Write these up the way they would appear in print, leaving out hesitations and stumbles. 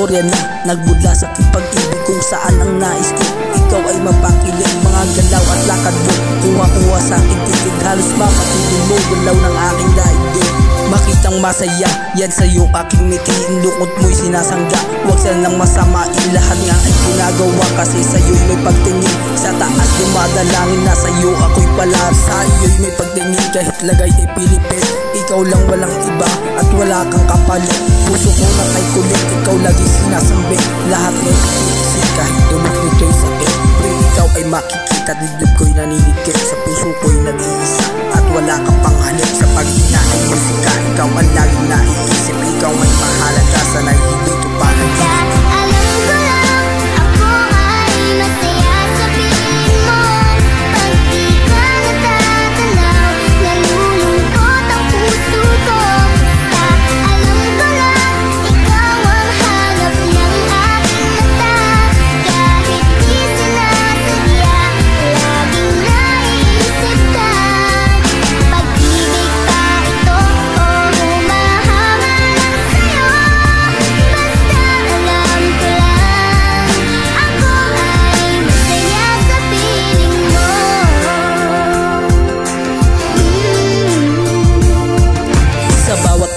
istorya na nagbudla sa pag-ibig kung saan ang nais ko ikaw ay mapakilig. Mga galaw at lakad mo, kuha-kuha sa aking titig, halos mapatidin mo galaw ng aking daigdig. Makitang masaya, yan sa'yo aking mitiin, lungkot mo'y sinasangga, huwag sanang masamain. Lahat nga ay ginagawa kasi sa'yo'y may pagtingin. Sa taas dumadalangin na sa'yo ako'y pala. Sa iyo'y may pagtingin kahit lagay ay pilipit. Ikaw lang walang iba at wala kang kapalit. Puso ko na kay kulit, ikaw lagi sinasambit. Lahat nga'y iisip kahit dulot nito'y sakit. Pre, ikaw ay makikita, dibdib ko'y naninikip. Sa puso ko'y nag-iisa at wala kang panghalip. Sa paghina ay musika, ikaw ang laging naiisip. Ikaw ay mahalaga, sana'y hindi ito panaginip.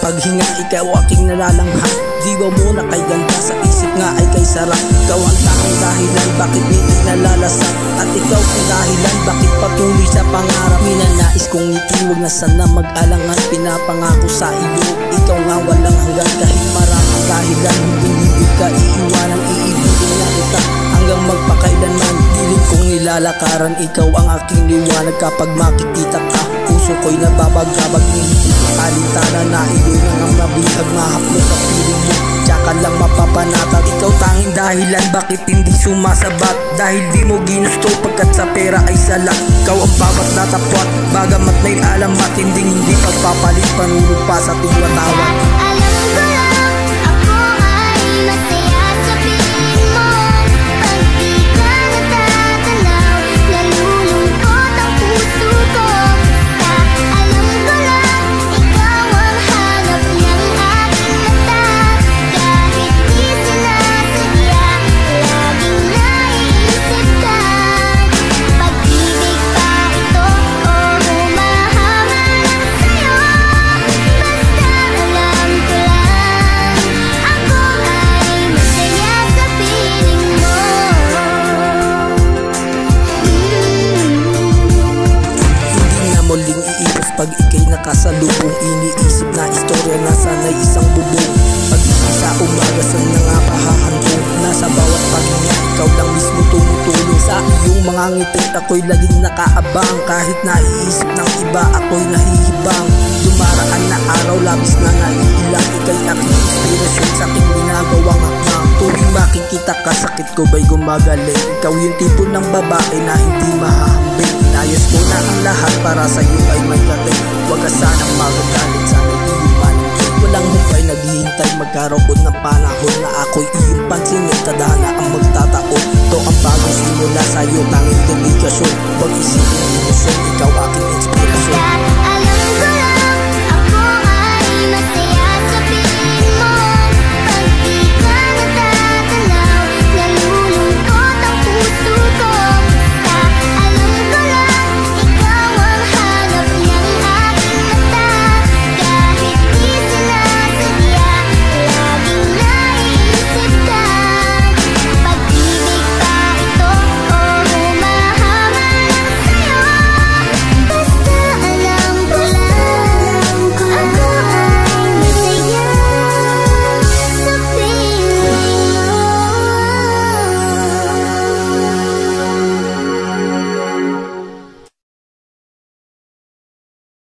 Paghinga, ikaw aking nalalanghap. Diwa mo na kay ganda, sa isip nga ay kay sarap. Ikaw ang tanging dahilan, bakit di nalalasap. At ikaw ang dahilan, bakit patuloy sa pangarap. Minanais kong ngiti, huwag na sana mag-alangan. Pinapangako sa iyo, ikaw nga walang hanggan. Kahit maraming dahilan, hindi ka iiwanan. Iibigin na kita hanggang magpakailanman. Dilim kong nilalakaran, ikaw ang aking liwanag. Kapag makikita ka, puso ko'y nababagabag. Hindi alintana na iyo'y nang nabihag, mahaplo sa piling mo, tsaka lang mapapanatag. Ikaw tanging dahilan, bakit hindi sumasabat. Dahil di mo ginusto pagkat sa pera ay salat. Ikaw ang bawat natapwat, bagamat may alamat. Hindi pagpapalit, panulog pa sa tiwatawat. Pag ika'y nakasalubong, iniisip na istorya na sana'y isang bubong. Pag-isip sa umaga, saan na nga pahahandong. Nasa bawat paghinga, ikaw lang mismo tumutulong. Sa iyong mga ngiti, ako'y laging nakaabang. Kahit naiisip ng iba, ako'y nahihibang. Dumaraan na araw, labis na naiilang. Ika'y aking inspirasyon sa aking ginagawang hakbang. Tuwing makikita ka, sakit ko ba'y gumagaling. Ikaw yung tipo ng babae na hindi mahahambing. Inayos ko na ang lahat para sa'yo ay may dating. Huwag ka sanang magagalit, sana di lumalim. Walang humpay, naghihintay magkaroon ng panahon na ako'y iyong pansinin. Tadhana ang magtataon, ito ang bagong simula sa'yo, tanging dedikasyon. Huwag isipin ilusyon.